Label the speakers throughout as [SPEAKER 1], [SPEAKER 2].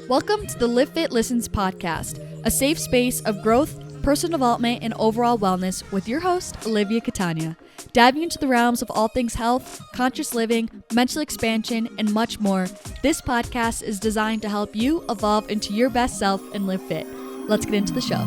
[SPEAKER 1] Welcome to the Livfiit Listens podcast, a safe space of growth, personal development, and overall wellness with your host, Olivia Catania. Diving into the realms of all things health, conscious living, mental expansion, and much more, this podcast is designed to help you evolve into your best self and live fit. Let's get into the show.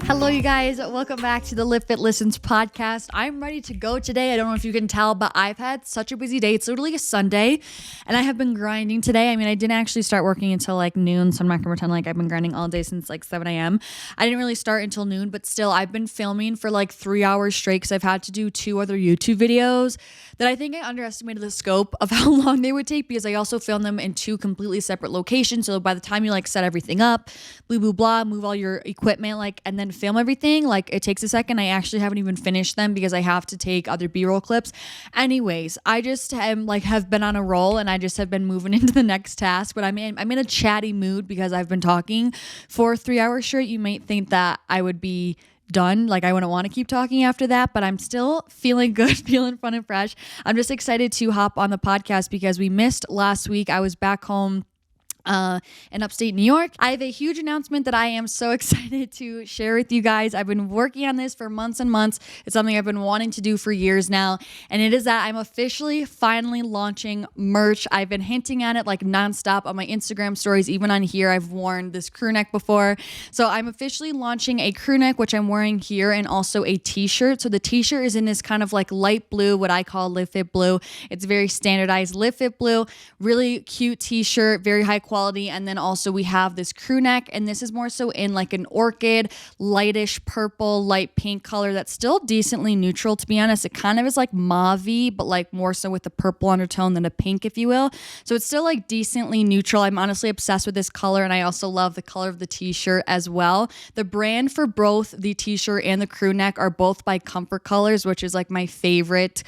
[SPEAKER 1] Hello, you guys. Welcome back to the Livfiit Listens podcast. I'm ready to go today. I don't know if you can tell, but I've had such a busy day. It's literally a Sunday, and I have been grinding today. I mean, I didn't actually start working until like noon, so I'm not going to pretend like I've been grinding all day since like 7 a.m. I didn't really start until noon, but still, I've been filming for like 3 hours straight because I've had to do 2 other YouTube videos that I think I underestimated the scope of how long they would take because I also filmed them in 2 completely separate locations. So by the time you like set everything up, blah, blah, blah, move all your equipment, like, and then film everything, like it takes a second. I actually haven't even finished them because I have to take other B-roll clips. Anyways, I just have been on a roll and I just have been moving into the next task, but I'm in a chatty mood because I've been talking for 3 hours straight. You might think that I would be done. Like I wouldn't want to keep talking after that, but I'm still feeling good, feeling fun and fresh. I'm just excited to hop on the podcast because we missed last week. I was back home in upstate New York. I have a huge announcement that I am so excited to share with you guys. I've been working on this for months and months. It's something I've been wanting to do for years now. And it is that I'm officially finally launching merch. I've been hinting at it like nonstop on my Instagram stories. Even on here, I've worn this crew neck before. So I'm officially launching a crew neck, which I'm wearing here, and also a t-shirt. So the t-shirt is in this kind of like light blue, what I call Livfiit blue. It's very standardized Livfiit blue, really cute t-shirt, very high quality. And then also we have this crew neck, and this is more so in like an orchid, lightish purple, light pink color that's still decently neutral, to be honest. It kind of is like mauve-y, but like more so with the purple undertone than a pink, if you will. So it's still like decently neutral. I'm honestly obsessed with this color, and I also love the color of the t-shirt as well. The brand for both the t-shirt and the crew neck are both by Comfort Colors, which is like my favorite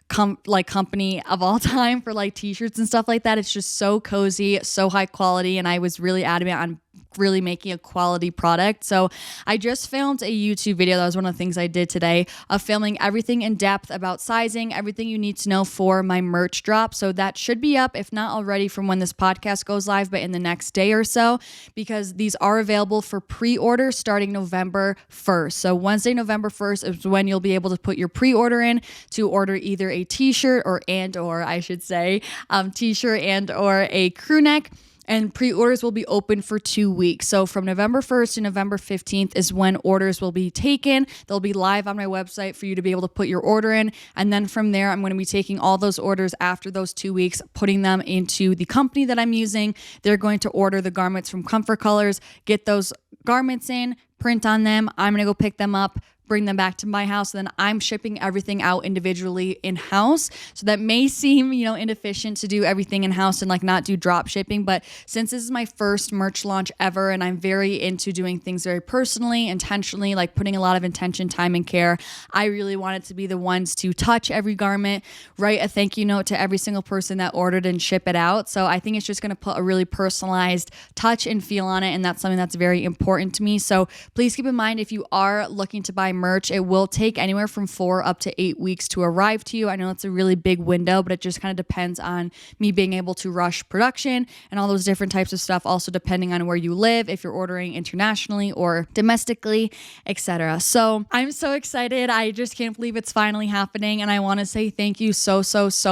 [SPEAKER 1] company of all time for like t-shirts and stuff like that. It's just so cozy, so high quality, and I was really adamant on really making a quality product. So I just filmed a YouTube video. That was one of the things I did today, of filming everything in depth about sizing, everything you need to know for my merch drop. So that should be up, if not already, from when this podcast goes live, but in the next day or so, because these are available for pre-order starting November 1st. So Wednesday, November 1st is when you'll be able to put your pre-order in to order either a t-shirt or t-shirt and or a crew neck. And pre-orders will be open for 2 weeks. So from November 1st to November 15th is when orders will be taken. They'll be live on my website for you to be able to put your order in. And then from there, I'm going to be taking all those orders after those 2 weeks, putting them into the company that I'm using. They're going to order the garments from Comfort Colors, get those garments in, print on them. I'm going to go pick them up, bring them back to my house, and then I'm shipping everything out individually in-house. So that may seem, inefficient to do everything in-house and like not do drop shipping, but since this is my first merch launch ever and I'm very into doing things very personally, intentionally, like putting a lot of intention, time, and care, I really wanted to be the ones to touch every garment, write a thank you note to every single person that ordered, and ship it out. So I think it's just going to put a really personalized touch and feel on it, and that's something that's very important to me. So please keep in mind, if you are looking to buy merch, it will take anywhere from 4 up to 8 weeks to arrive to you. I know it's a really big window, but it just kind of depends on me being able to rush production and all those different types of stuff. Also depending on where you live, if you're ordering internationally or domestically, etc. So I'm so excited. I just can't believe it's finally happening. And I want to say thank you so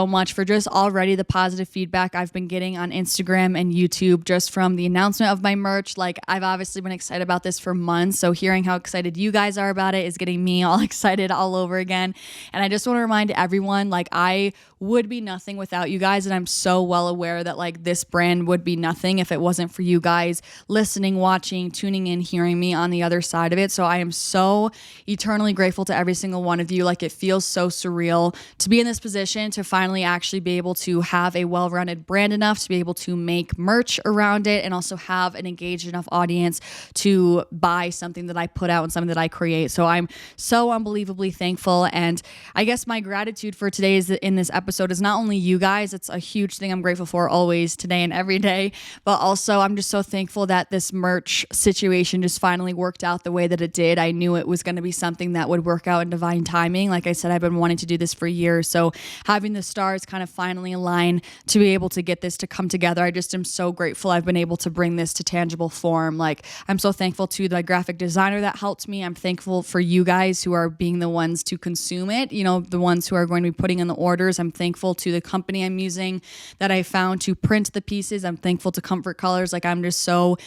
[SPEAKER 1] much for just already the positive feedback I've been getting on Instagram and YouTube just from the announcement of my merch. Like, I've obviously been excited about this for months. So hearing how excited you guys are about it is getting me all excited all over again. And I just want to remind everyone, like, I would be nothing without you guys. And I'm so well aware that like this brand would be nothing if it wasn't for you guys listening, watching, tuning in, hearing me on the other side of it. So I am so eternally grateful to every single one of you. Like, it feels so surreal to be in this position, to finally actually be able to have a well-rounded brand enough to be able to make merch around it and also have an engaged enough audience to buy something that I put out and something that I create. So I'm so unbelievably thankful. And I guess my gratitude for today is in this episode episode is not only you guys, it's a huge thing I'm grateful for always, today and every day, but also I'm just so thankful that this merch situation just finally worked out the way that it did. I knew it was going to be something that would work out in divine timing. Like I said, I've been wanting to do this for years. So having the stars kind of finally align to be able to get this to come together, I just am so grateful I've been able to bring this to tangible form. Like I'm so thankful to the graphic designer that helped me. I'm thankful for you guys who are being the ones to consume it, the ones who are going to be putting in the orders. I'm thankful to the company I'm using that I found to print the pieces. I'm thankful to Comfort Colors. Like I'm just so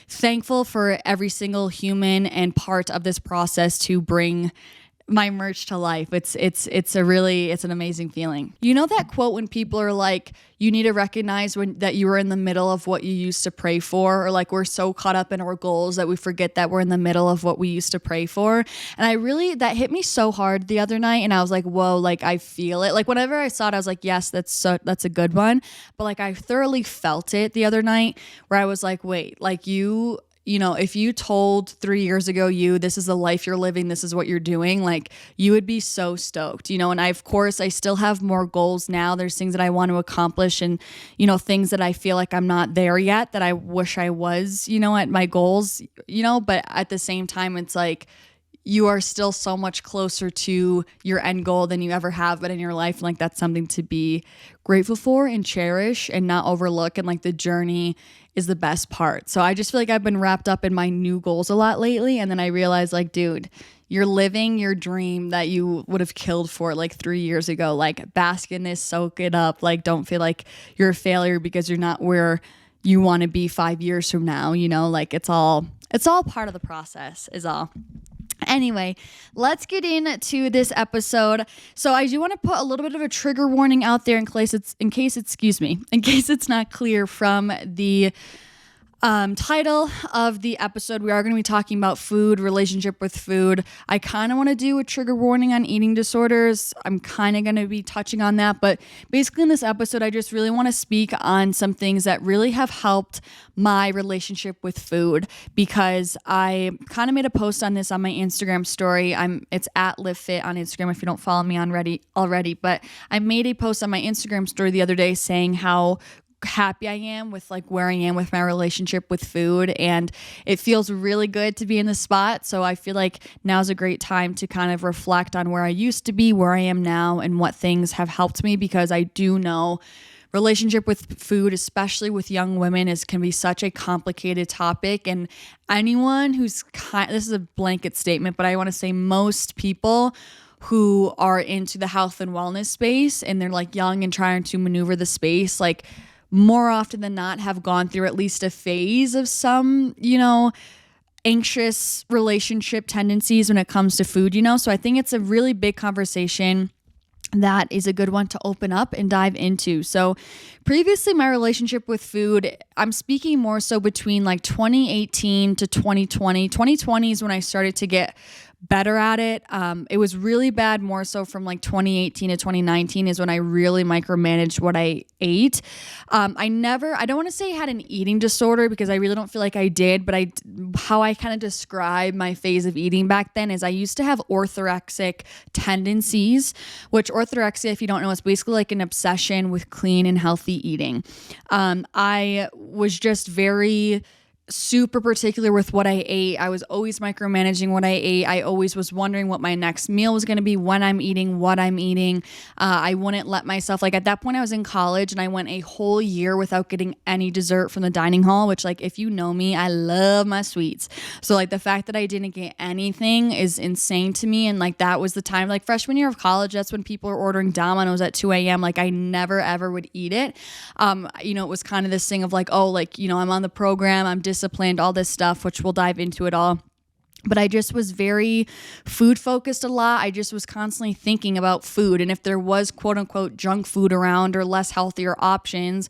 [SPEAKER 1] thankful for every single human and part of this process to bring my merch to life. It's an amazing feeling. You know that quote when people are like, you need to recognize that you were in the middle of what you used to pray for, or like we're so caught up in our goals that we forget that we're in the middle of what we used to pray for. And that hit me so hard the other night, and I was like, whoa, like I feel it. Like whenever I saw it, I was like, yes, that's a good one. But like I thoroughly felt it the other night where I was like, wait, like if you told 3 years ago this is the life you're living, this is what you're doing, like you would be so stoked, and I still have more goals now. There's things that I want to accomplish and, things that I feel like I'm not there yet that I wish I was, at my goals, but at the same time, it's like, you are still so much closer to your end goal than you ever have been in your life. And like, that's something to be grateful for and cherish and not overlook. And like the journey is the best part. So I just feel like I've been wrapped up in my new goals a lot lately. And then I realized like, dude, you're living your dream that you would have killed for like 3 years ago. Like bask in this, soak it up. Like, don't feel like you're a failure because you're not where you want to be 5 years from now. Like it's all part of the process is all. Anyway, let's get into this episode. So I do want to put a little bit of a trigger warning out there in case it's not clear from the title of the episode. We are going to be talking about food, relationship with food. I kind of want to do a trigger warning on eating disorders. I'm kind of going to be touching on that, but basically in this episode, I just really want to speak on some things that really have helped my relationship with food, because I kind of made a post on this on my Instagram story. It's at Livfiit on Instagram if you don't follow me already, but I made a post on my Instagram story the other day saying how happy I am with like where I am with my relationship with food, and it feels really good to be in the spot. So I feel like now's a great time to kind of reflect on where I used to be, where I am now, and what things have helped me, because I do know relationship with food, especially with young women, can be such a complicated topic. And anyone this is a blanket statement, but I want to say most people who are into the health and wellness space and they're like young and trying to maneuver the space, like more often than not have gone through at least a phase of some, anxious relationship tendencies when it comes to food, So I think it's a really big conversation that is a good one to open up and dive into. So previously, my relationship with food, I'm speaking more so between like 2018 to 2020. 2020 is when I started to get better at it. It was really bad more so from like 2018 to 2019 is when I really micromanaged what I ate. I don't want to say I had an eating disorder, because I really don't feel like I did, but how I kind of describe my phase of eating back then is I used to have orthorexic tendencies, which orthorexia, if you don't know, is basically like an obsession with clean and healthy eating. I was just very super particular with what I ate. I was always micromanaging what I ate. I always was wondering what my next meal was going to be, when I'm eating, what I'm eating. I wouldn't let myself, like at that point I was in college and I went a whole year without getting any dessert from the dining hall, which like, if you know me, I love my sweets. So like the fact that I didn't get anything is insane to me. And like, that was the time, like freshman year of college, that's when people are ordering Domino's at 2 a.m. Like I never, ever would eat it. It was kind of this thing of like, oh, like, I'm on the program, I'm disciplined, all this stuff, which we'll dive into it all. But I just was very food focused a lot. I just was constantly thinking about food. And if there was quote unquote junk food around or less healthier options,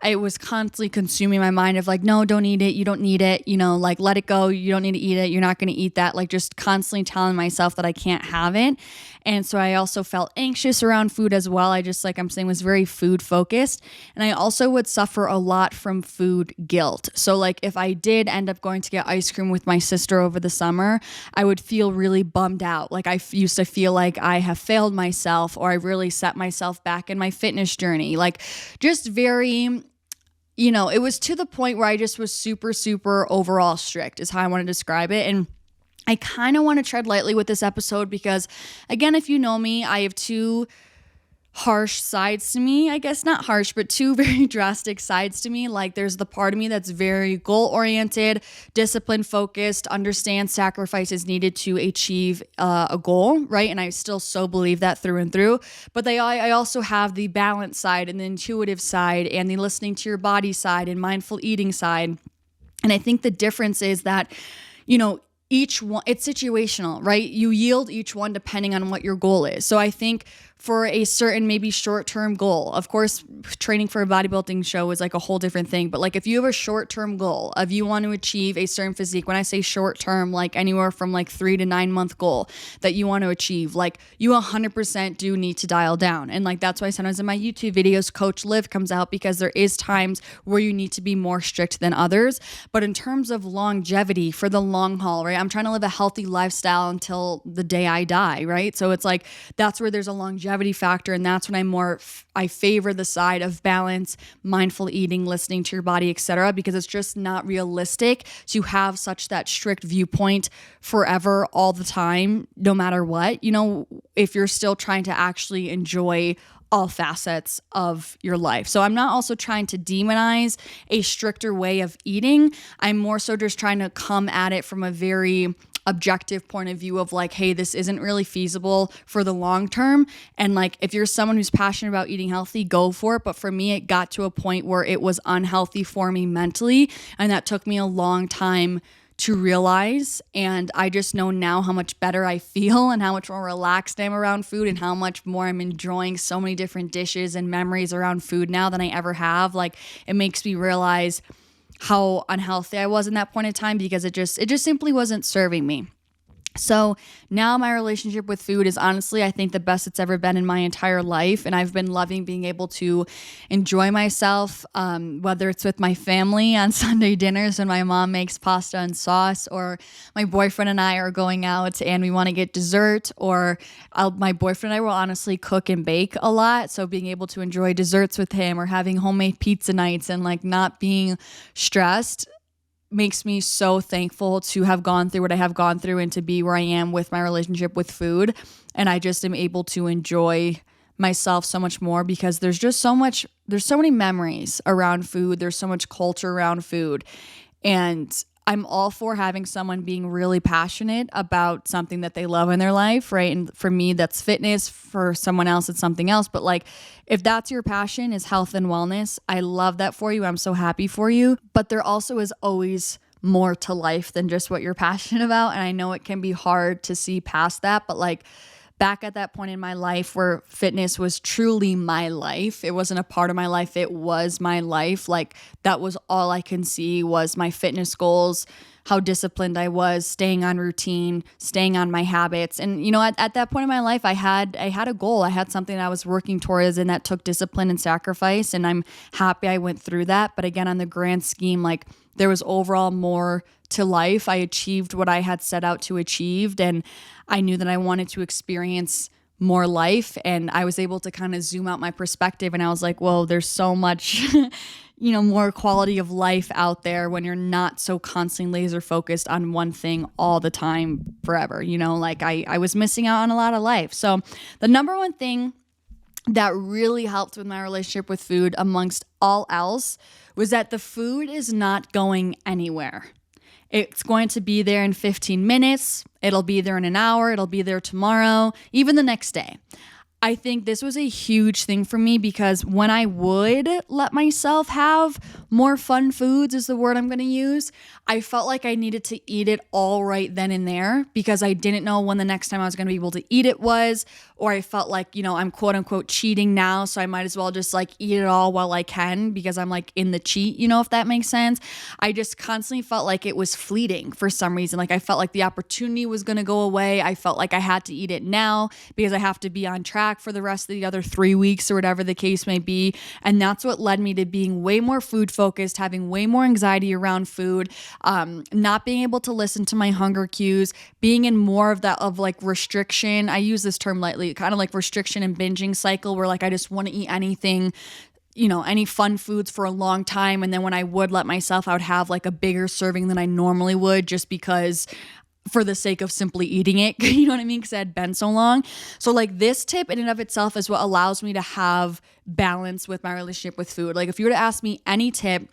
[SPEAKER 1] it was constantly consuming my mind of like, no, don't eat it. You don't need it. Like let it go. You don't need to eat it. You're not going to eat that. Like just constantly telling myself that I can't have it. And so I also felt anxious around food as well. I just, like I'm saying, was very food focused. And I also would suffer a lot from food guilt. So like if I did end up going to get ice cream with my sister over the summer, I would feel really bummed out. Like I used to feel like I have failed myself, or I really set myself back in my fitness journey. Like just very, it was to the point where I just was super, super overall strict is how I want to describe it. And I kind of want to tread lightly with this episode because, again, if you know me, I have two harsh sides to me. I guess not harsh, but two very drastic sides to me. Like there's the part of me that's very goal-oriented, discipline-focused, understands sacrifice is needed to achieve a goal, right? And I still so believe that through and through. But I also have the balance side and the intuitive side and the listening to your body side and mindful eating side. And I think the difference is that, each one, it's situational, right? You yield each one depending on what your goal is. So I think for a certain maybe short-term goal, of course, training for a bodybuilding show is like a whole different thing. But like if you have a short-term goal of you want to achieve a certain physique, when I say short-term, like anywhere from like 3 to 9 month goal that you want to achieve, like you 100% do need to dial down. And like that's why sometimes in my YouTube videos, Coach Liv comes out, because there is times where you need to be more strict than others. But in terms of longevity for the long haul, right? I'm trying to live a healthy lifestyle until the day I die, right? So it's like that's where there's a longevity factor, and that's when I favor the side of balance, mindful eating, listening to your body, etc., because it's just not realistic to have such that strict viewpoint forever, all the time, no matter what, if you're still trying to actually enjoy all facets of your life. So I'm not also trying to demonize a stricter way of eating. I'm more so just trying to come at it from a very objective point of view of like, hey, this isn't really feasible for the long term. And like, if you're someone who's passionate about eating healthy, go for it. But for me, it got to a point where it was unhealthy for me mentally. And that took me a long time to realize. And I just know now how much better I feel and how much more relaxed I am around food and how much more I'm enjoying so many different dishes and memories around food now than I ever have. Like it makes me realize how unhealthy I was in that point in time, because it just simply wasn't serving me. So now my relationship with food is honestly, I think, the best it's ever been in my entire life. And I've been loving being able to enjoy myself, whether it's with my family on Sunday dinners when my mom makes pasta and sauce, or my boyfriend and I are going out and we want to get dessert, or my boyfriend and I will honestly cook and bake a lot. So being able to enjoy desserts with him, or having homemade pizza nights, and like not being stressed makes me so thankful to have gone through what I have gone through and to be where I am with my relationship with food. And I just am able to enjoy myself so much more, because there's so many memories around food. There's so much culture around food. And I'm all for having someone being really passionate about something that they love in their life, right? And for me, that's fitness. For someone else, it's something else. But like, if that's your passion, is health and wellness, I love that for you. I'm so happy for you. But there also is always more to life than just what you're passionate about. And I know it can be hard to see past that, but like, back at that point in my life where fitness was truly my life, it wasn't a part of my life, it was my life. Like that was all I can see was my fitness goals, how disciplined I was, staying on routine, staying on my habits. And at that point in my life, I had a goal. I had something I was working towards, and that took discipline and sacrifice. And I'm happy I went through that. But again, on the grand scheme, like there was overall more to life. I achieved what I had set out to achieve, and I knew that I wanted to experience more life, and I was able to kind of zoom out my perspective, and I was like, whoa, there's so much more quality of life out there when you're not so constantly laser focused on one thing all the time forever. Like I was missing out on a lot of life. So the number one thing that really helped with my relationship with food, amongst all else, was that the food is not going anywhere. It's going to be there in 15 minutes. It'll be there in an hour. It'll be there tomorrow, even the next day. I think this was a huge thing for me because when I would let myself have more fun foods is the word I'm going to use, I felt like I needed to eat it all right then and there because I didn't know when the next time I was going to be able to eat it was, or I felt like, I'm quote unquote cheating now. So I might as well just like eat it all while I can because I'm like in the cheat, if that makes sense. I just constantly felt like it was fleeting for some reason. Like I felt like the opportunity was going to go away. I felt like I had to eat it now because I have to be on track for the rest of the other 3 weeks or whatever the case may be. And that's what led me to being way more food focused, having way more anxiety around food, not being able to listen to my hunger cues, being in more of that of like restriction. I use this term lightly, kind of like restriction and binging cycle where like I just want to eat anything, any fun foods for a long time. And then when I would let myself, I would have like a bigger serving than I normally would just because for the sake of simply eating it, you know what I mean? Because it had been so long. So like this tip in and of itself is what allows me to have balance with my relationship with food. Like if you were to ask me any tip,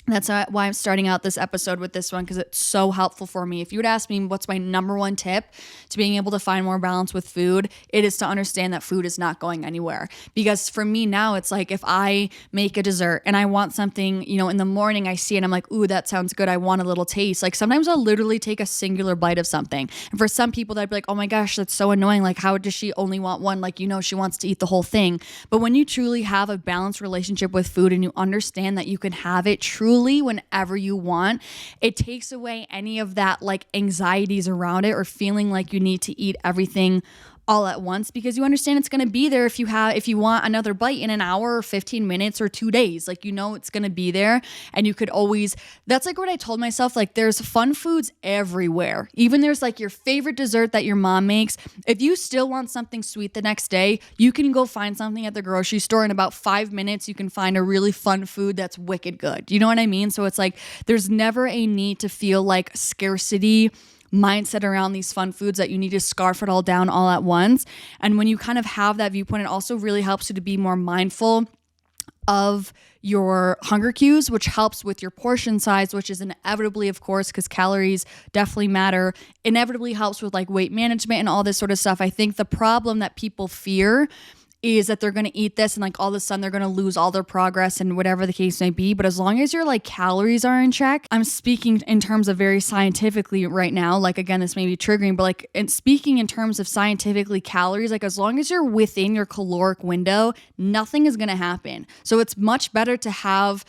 [SPEAKER 1] that's why I'm starting out this episode with this one because it's so helpful for me. If you would ask me what's my number one tip to being able to find more balance with food, it is to understand that food is not going anywhere. Because for me now, it's like if I make a dessert and I want something, in the morning I see it and I'm like, ooh, that sounds good. I want a little taste. Like sometimes I'll literally take a singular bite of something. And for some people that'd be like, oh my gosh, that's so annoying. Like how does she only want one? Like, she wants to eat the whole thing. But when you truly have a balanced relationship with food and you understand that you can have it truly whenever you want, it takes away any of that like anxieties around it or feeling like you need to eat everything all at once because you understand it's going to be there if you want another bite in an hour or 15 minutes or 2 days. Like, it's going to be there and you could always, that's like what I told myself, like there's fun foods everywhere. Even there's like your favorite dessert that your mom makes. If you still want something sweet the next day, you can go find something at the grocery store in about 5 minutes. You can find a really fun food that's wicked good. You know what I mean? So it's like, there's never a need to feel like scarcity mindset around these fun foods that you need to scarf it all down all at once. And when you kind of have that viewpoint, it also really helps you to be more mindful of your hunger cues, which helps with your portion size, which is inevitably, of course, because calories definitely matter, inevitably helps with like weight management and all this sort of stuff. I think the problem that people fear is that they're going to eat this and like all of a sudden they're going to lose all their progress and whatever the case may be. But as long as your like calories are in check, I'm speaking in terms of very scientifically right now, like again, this may be triggering, but like speaking in terms of scientifically calories, like as long as you're within your caloric window, nothing is going to happen. So it's much better to have,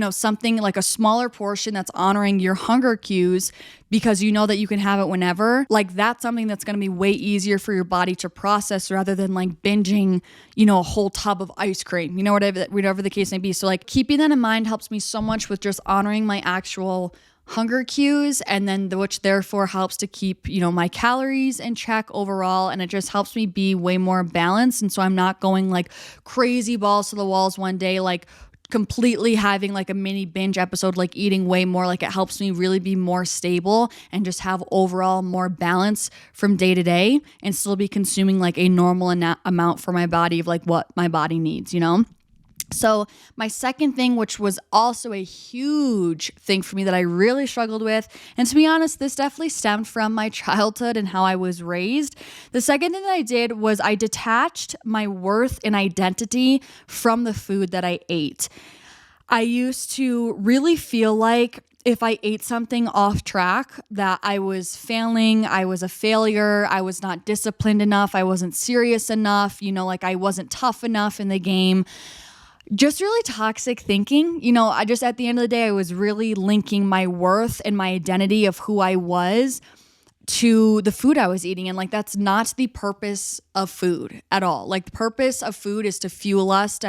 [SPEAKER 1] something like a smaller portion that's honoring your hunger cues because you know that you can have it whenever. Like that's something that's going to be way easier for your body to process rather than like binging, a whole tub of ice cream, whatever the case may be. So like keeping that in mind helps me so much with just honoring my actual hunger cues and then which therefore helps to keep, my calories in check overall. And it just helps me be way more balanced. And so I'm not going like crazy balls to the walls one day, like completely having like a mini binge episode, like eating way more. Like it helps me really be more stable and just have overall more balance from day to day and still be consuming like a normal amount for my body of like what my body needs, So my second thing, which was also a huge thing for me that I really struggled with, and to be honest, this definitely stemmed from my childhood and how I was raised. The second thing that I did was I detached my worth and identity from the food that I ate. I used to really feel like if I ate something off track, that I was failing, I was a failure, I was not disciplined enough, I wasn't serious enough, like I wasn't tough enough in the game. Just really toxic thinking. I just at the end of the day, I was really linking my worth and my identity of who I was to the food I was eating. And like, that's not the purpose of food at all. Like the purpose of food is to fuel us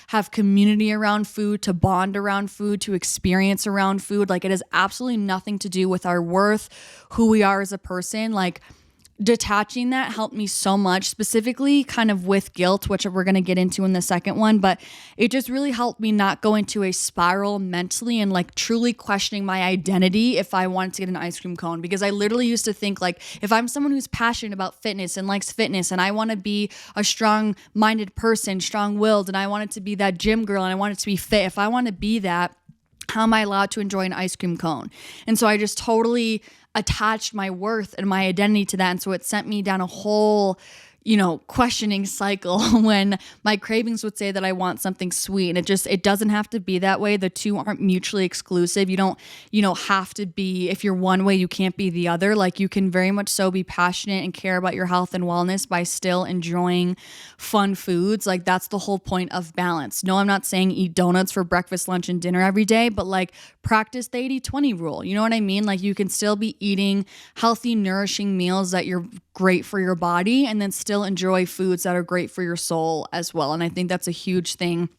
[SPEAKER 1] have community around food, to bond around food, to experience around food. Like it has absolutely nothing to do with our worth, who we are as a person. Like detaching that helped me so much, specifically kind of with guilt, which we're going to get into in the second one, but it just really helped me not go into a spiral mentally and like truly questioning my identity if I wanted to get an ice cream cone. Because I literally used to think like, if I'm someone who's passionate about fitness and likes fitness and I want to be a strong-minded person, strong-willed, and I wanted to be that gym girl and I wanted to be fit, if I want to be that, how am I allowed to enjoy an ice cream cone? And so I just totally attached my worth and my identity to that. And so it sent me down a whole, questioning cycle when my cravings would say that I want something sweet. And it doesn't have to be that way. The two aren't mutually exclusive. You don't, have to be, if you're one way, you can't be the other. Like you can very much so be passionate and care about your health and wellness by still enjoying fun foods. Like that's the whole point of balance. No, I'm not saying eat donuts for breakfast, lunch, and dinner every day, but like practice the 80-20 rule. You know what I mean? Like you can still be eating healthy, nourishing meals that you're great for your body and then still enjoy foods that are great for your soul as well. And I think that's a huge thing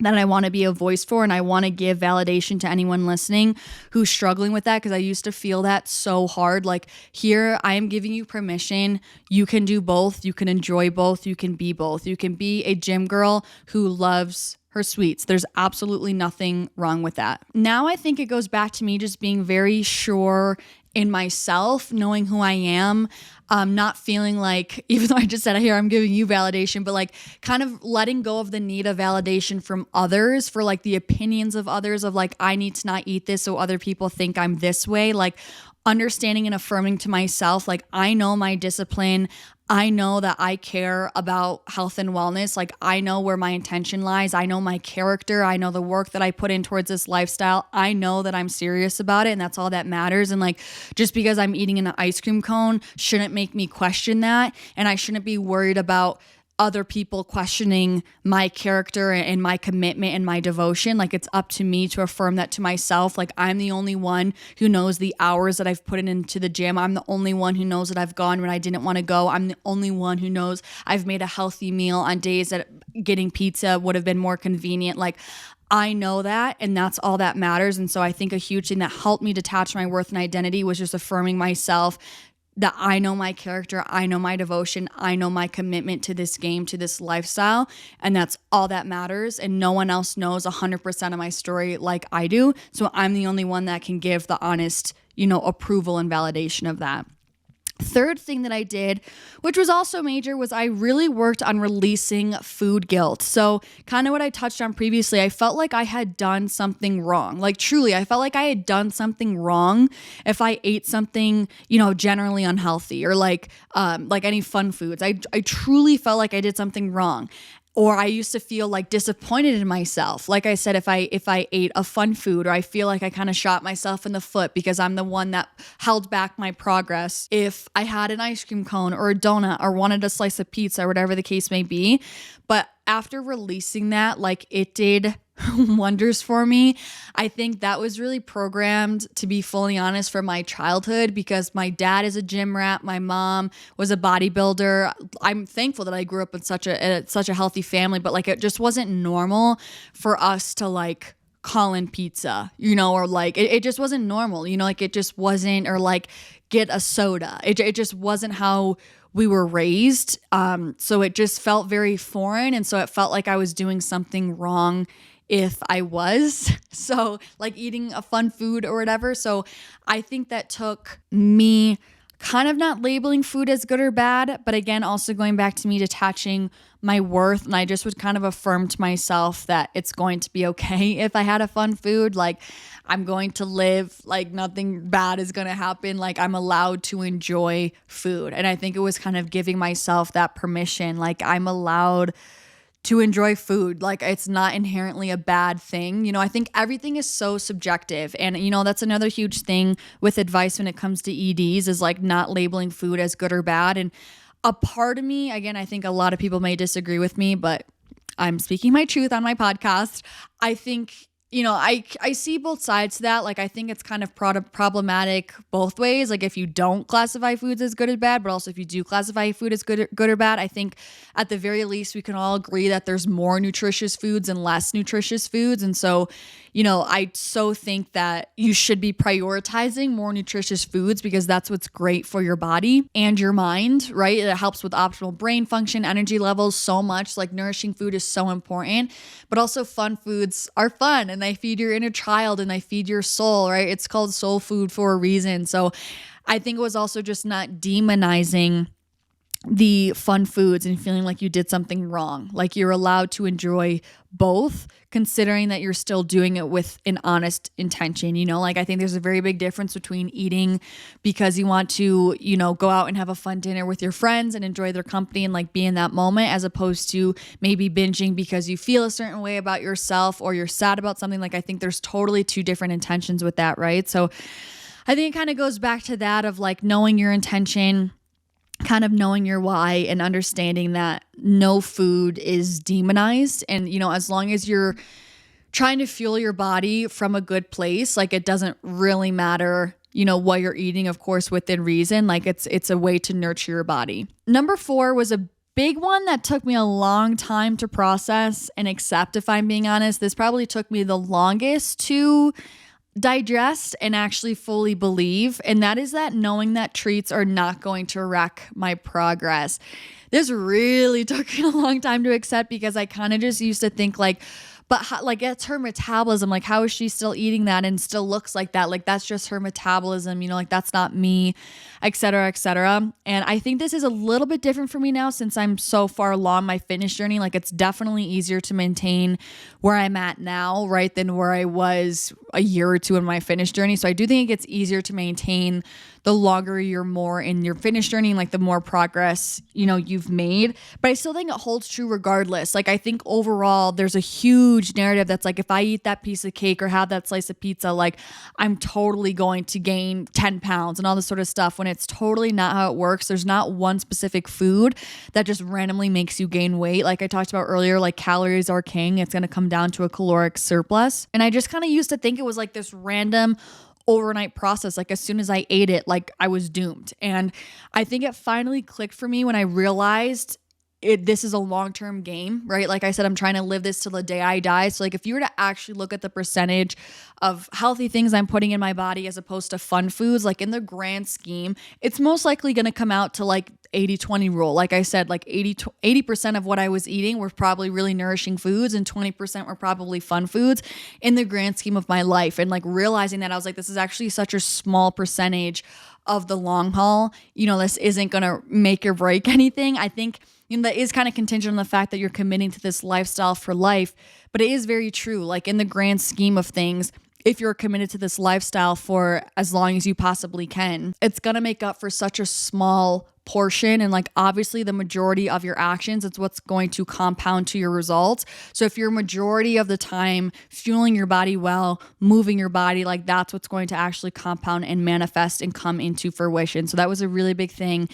[SPEAKER 1] that I want to be a voice for, and I want to give validation to anyone listening who's struggling with that, because I used to feel that so hard. Like here, I am giving you permission. You can do both. You can enjoy both. You can be both. You can be a gym girl who loves her sweets. There's absolutely nothing wrong with that. Now I think it goes back to me just being very sure in myself, knowing who I am, not feeling like, even though I just said here I'm giving you validation, but like kind of letting go of the need of validation from others for like the opinions of others of like, I need to not eat this so other people think I'm this way. Like understanding and affirming to myself, like I know my discipline. I know that I care about health and wellness. Like I know where my intention lies. I know my character. I know the work that I put in towards this lifestyle. I know that I'm serious about it and that's all that matters. And like, just because I'm eating an ice cream cone shouldn't make me question that. And I shouldn't be worried about other people questioning my character and my commitment and my devotion. Like it's up to me to affirm that to myself. Like I'm the only one who knows the hours that I've put into the gym. I'm the only one who knows that I've gone when I didn't want to go. I'm the only one who knows I've made a healthy meal on days that getting pizza would have been more convenient. Like I know that, and that's all that matters. And so I think a huge thing that helped me detach my worth and identity was just affirming myself that I know my character, I know my devotion, I know my commitment to this game, to this lifestyle, and that's all that matters. And no one else knows 100% of my story like I do. So I'm the only one that can give the honest, approval and validation of that. Third thing that I did, which was also major, was I really worked on releasing food guilt. So kind of what I touched on previously, I felt like I had done something wrong. Like truly, I felt like I had done something wrong if I ate something, generally unhealthy or like any fun foods. I truly felt like I did something wrong. Or I used to feel like disappointed in myself. Like I said, if I ate a fun food, or I feel like I kind of shot myself in the foot because I'm the one that held back my progress. If I had an ice cream cone or a donut or wanted a slice of pizza or whatever the case may be. But after releasing that, like it did wonders for me. I think that was really programmed, to be fully honest, from my childhood, because my dad is a gym rat. My mom was a bodybuilder. I'm thankful that I grew up in such a healthy family, but like it just wasn't normal for us to like call in pizza, or like it just wasn't normal, like it just wasn't, or like get a soda. It just wasn't how we were raised. So it just felt very foreign. And so it felt like I was doing something wrong if I was. So like eating a fun food or whatever. So I think that took me kind of not labeling food as good or bad, but again, also going back to me detaching my worth. And I just would kind of affirm to myself that it's going to be okay if I had a fun food. Like I'm going to live, like nothing bad is going to happen. Like I'm allowed to enjoy food. And I think it was kind of giving myself that permission. Like I'm allowed to enjoy food. Like it's not inherently a bad thing. I think everything is so subjective. And, that's another huge thing with advice when it comes to EDs is like not labeling food as good or bad. And a part of me, again, I think a lot of people may disagree with me, but I'm speaking my truth on my podcast. I think, I see both sides to that. Like, I think it's kind of problematic both ways. Like, if you don't classify foods as good or bad, but also if you do classify food as good or bad, I think at the very least we can all agree that there's more nutritious foods and less nutritious foods. And so, I so think that you should be prioritizing more nutritious foods because that's what's great for your body and your mind, right? It helps with optimal brain function, energy levels so much. Like nourishing food is so important, but also fun foods are fun and they feed your inner child and they feed your soul, right? It's called soul food for a reason. So I think it was also just not demonizing the fun foods and feeling like you did something wrong. Like you're allowed to enjoy both, considering that you're still doing it with an honest intention. Like I think there's a very big difference between eating because you want to, go out and have a fun dinner with your friends and enjoy their company and like be in that moment, as opposed to maybe binging because you feel a certain way about yourself or you're sad about something. Like I think there's totally two different intentions with that, right? So I think it kind of goes back to that of like knowing your intention, kind of knowing your why, and understanding that no food is demonized. And, as long as you're trying to fuel your body from a good place, like it doesn't really matter, what you're eating, of course, within reason. Like it's a way to nurture your body. Number 4 was a big one that took me a long time to process and accept, if I'm being honest. This probably took me the longest to digest and actually fully believe, and that is that knowing that treats are not going to wreck my progress. This really took me a long time to accept because I kind of just used to think like, but how, like it's her metabolism. Like how is she still eating that and still looks like that? Like that's just her metabolism, like that's not me, et cetera, et cetera. And I think this is a little bit different for me now since I'm so far along my fitness journey. Like it's definitely easier to maintain where I'm at now, right, than where I was a year or two in my fitness journey. So I do think it gets easier to maintain the longer you're more in your fitness journey and like the more progress, you've made. But I still think it holds true regardless. Like I think overall there's a huge narrative that's like, if I eat that piece of cake or have that slice of pizza, like I'm totally going to gain 10 pounds and all this sort of stuff, when it's totally not how it works. There's not one specific food that just randomly makes you gain weight. Like I talked about earlier, like calories are king. It's going to come down to a caloric surplus. And I just kind of used to think it was like this random overnight process. Like as soon as I ate it, like I was doomed. And I think it finally clicked for me when I realized this is a long-term game, right? Like I said, I'm trying to live this till the day I die. So like if you were to actually look at the percentage of healthy things I'm putting in my body as opposed to fun foods, like in the grand scheme, it's most likely going to come out to like 80-20 rule. Like I said, like 80% of what I was eating were probably really nourishing foods and 20% were probably fun foods in the grand scheme of my life. And like realizing that, I was like, this is actually such a small percentage of the long haul. This isn't going to make or break anything. I think that is kind of contingent on the fact that you're committing to this lifestyle for life, but it is very true. Like in the grand scheme of things, if you're committed to this lifestyle for as long as you possibly can, it's going to make up for such a small portion. And like, obviously the majority of your actions, it's what's going to compound to your results. So if you're majority of the time fueling your body well, moving your body, like that's what's going to actually compound and manifest and come into fruition. So that was a really big thing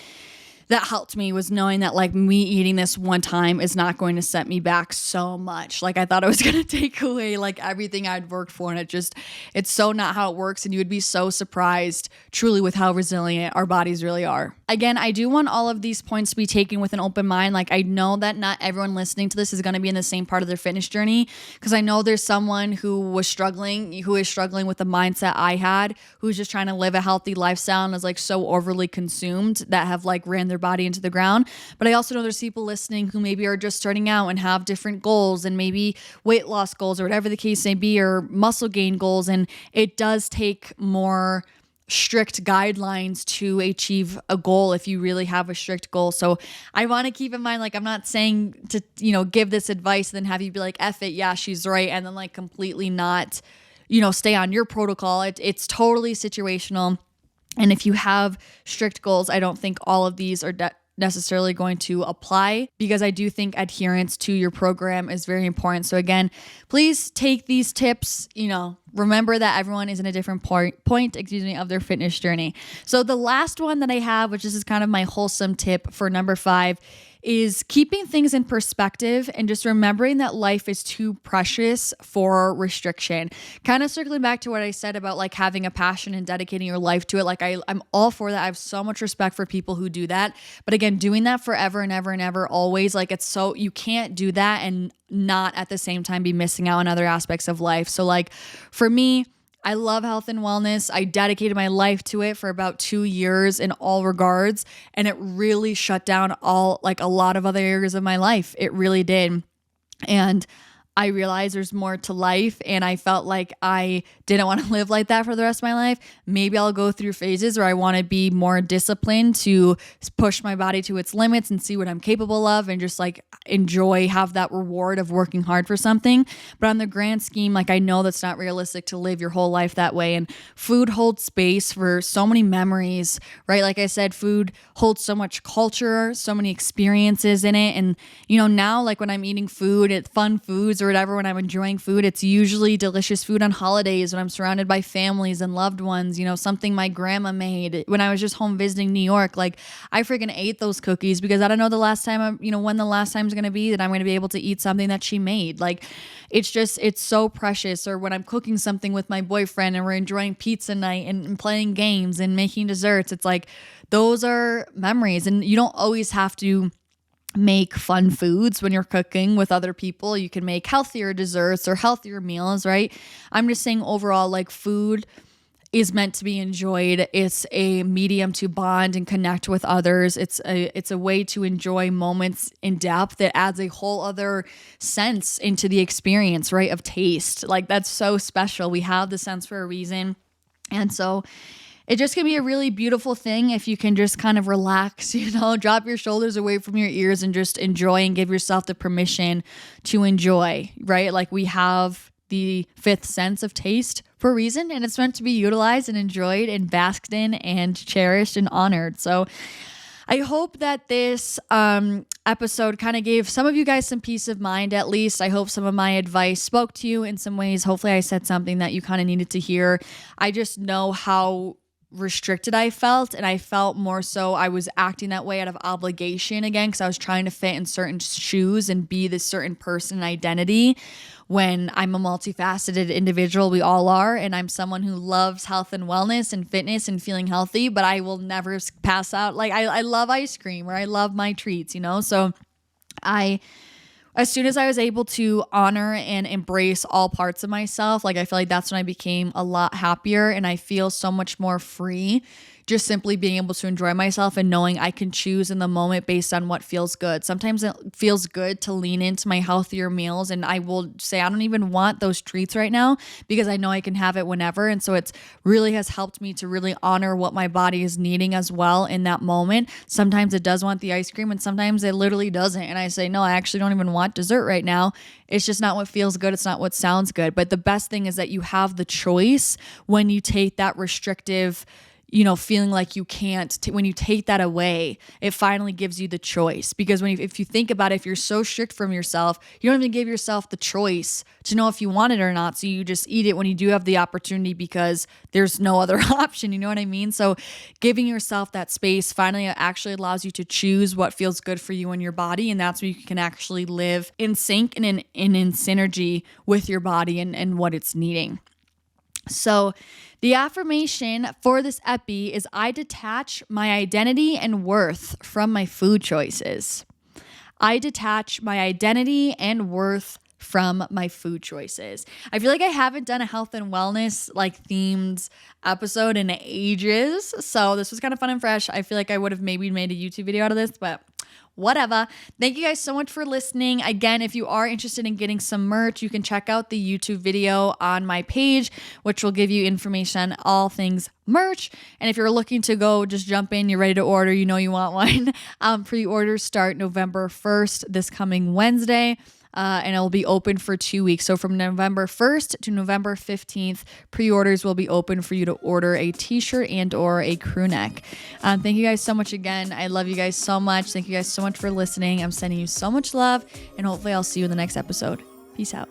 [SPEAKER 1] that helped me, was knowing that like me eating this one time is not going to set me back so much. Like I thought it was going to take away like everything I'd worked for. And it's so not how it works. And you would be so surprised truly with how resilient our bodies really are. Again, I do want all of these points to be taken with an open mind. Like I know that not everyone listening to this is going to be in the same part of their fitness journey, because I know there's someone who is struggling with the mindset I had, who's just trying to live a healthy lifestyle and is like so overly consumed that have like ran their body into the ground. But I also know there's people listening who maybe are just starting out and have different goals, and maybe weight loss goals or whatever the case may be, or muscle gain goals. And it does take more strict guidelines to achieve a goal if you really have a strict goal. So I want to keep in mind, like, I'm not saying to, give this advice and then have you be like, F it, yeah, she's right, and then like completely not, stay on your protocol. It's totally situational. And if you have strict goals, I don't think all of these are necessarily going to apply, because I do think adherence to your program is very important. So again, please take these tips, remember that everyone is in a different point of their fitness journey. So the last one that I have, which is kind of my wholesome tip for number 5, is keeping things in perspective and just remembering that life is too precious for restriction. Kind of circling back to what I said about like having a passion and dedicating your life to it. Like I'm all for that. I have so much respect for people who do that. But again, doing that forever and ever and ever, always, like it's so, you can't do that and not at the same time be missing out on other aspects of life. So like for me, I love health and wellness. I dedicated my life to it for about 2 years in all regards, and it really shut down a lot of other areas of my life. It really did. And I realized there's more to life, and I felt like I didn't want to live like that for the rest of my life. Maybe I'll go through phases where I want to be more disciplined to push my body to its limits and see what I'm capable of and just like enjoy, have that reward of working hard for something. But on the grand scheme, like I know that's not realistic to live your whole life that way. And food holds space for so many memories, right? Like I said, food holds so much culture, so many experiences in it. And, you know, now like when I'm eating food, it's fun foods or whatever, when I'm enjoying food, it's usually delicious food on holidays when I'm surrounded by families and loved ones, you know, something my grandma made when I was just home visiting New York. Like I freaking ate those cookies because I don't know the last time when the last time is going to be that I'm going to be able to eat something that she made. Like it's so precious. Or when I'm cooking something with my boyfriend and we're enjoying pizza night and playing games and making desserts, it's like those are memories. And you don't always have to make fun foods when you're cooking with other people. You can make healthier desserts or healthier meals, right? I'm just saying overall, like food is meant to be enjoyed. It's a medium to bond and connect with others. It's a way to enjoy moments in depth that adds a whole other sense into the experience, right? Of taste. Like that's so special. We have the sense for a reason. And so it just can be a really beautiful thing if you can just kind of relax, you know, drop your shoulders away from your ears and just enjoy and give yourself the permission to enjoy, right? Like we have the fifth sense of taste for a reason, and it's meant to be utilized and enjoyed and basked in and cherished and honored. So I hope that this episode kind of gave some of you guys some peace of mind, at least. I hope some of my advice spoke to you in some ways. Hopefully I said something that you kind of needed to hear. I just know how restricted I felt, and I felt more so I was acting that way out of obligation again because I was trying to fit in certain shoes and be this certain person identity when I'm a multifaceted individual. We all are, and I'm someone who loves health and wellness and fitness and feeling healthy, but I will never pass out. Like I love ice cream or I love my treats, you know? So as soon as I was able to honor and embrace all parts of myself, like I feel like that's when I became a lot happier, and I feel so much more free just simply being able to enjoy myself and knowing I can choose in the moment based on what feels good. Sometimes it feels good to lean into my healthier meals, and I will say I don't even want those treats right now because I know I can have it whenever. And so it's really has helped me to really honor what my body is needing as well in that moment. Sometimes it does want the ice cream and sometimes it literally doesn't. And I say, no, I actually don't even want dessert right now. It's just not what feels good. It's not what sounds good. But the best thing is that you have the choice when you take that restrictive, feeling like you can't, when you take that away, it finally gives you the choice. Because if you think about it, if you're so strict from yourself, you don't even give yourself the choice to know if you want it or not. So you just eat it when you do have the opportunity because there's no other option. You know what I mean? So giving yourself that space finally actually allows you to choose what feels good for you and your body. And that's where you can actually live in sync and in synergy with your body and what it's needing. So the affirmation for this epi is I detach my identity and worth from my food choices. I detach my identity and worth from my food choices. I feel like I haven't done a health and wellness themed episode in ages. So this was kind of fun and fresh. I feel like I would have maybe made a YouTube video out of this, but whatever. Thank you guys so much for listening. Again, if you are interested in getting some merch, you can check out the YouTube video on my page, which will give you information on all things merch. And if you're looking to go, just jump in, you're ready to order, you know you want one. Pre-orders start November 1st, this coming Wednesday. And it will be open for 2 weeks. So from November 1st to November 15th, pre-orders will be open for you to order a t-shirt and or a crew neck. Thank you guys so much again. I love you guys so much. Thank you guys so much for listening. I'm sending you so much love, and hopefully I'll see you in the next episode. Peace out.